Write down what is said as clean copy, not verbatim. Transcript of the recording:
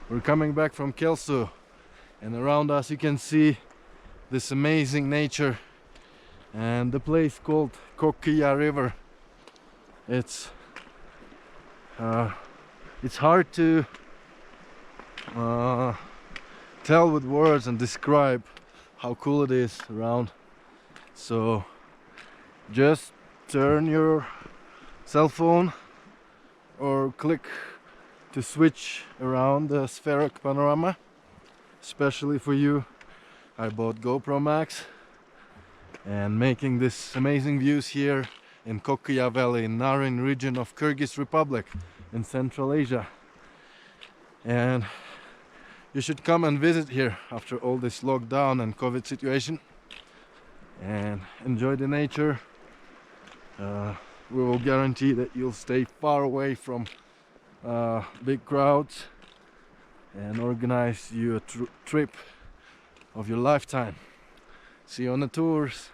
We're coming back from Kel-Suu, and around us you can see this amazing nature and the place called Kok-Kyia river. It's hard to tell with words and describe how cool it is around. So just turn your cell phone or click to switch around the spheric panorama. Especially for you, I bought GoPro Max, and making this amazing views here in Kok-Kyia Valley in Narin region of Kyrgyz Republic in Central Asia. And you should come and visit here after all this lockdown and COVID situation and enjoy the nature. We will guarantee that you'll stay far away from big crowds and organize you a trip of your lifetime. See you on the tours.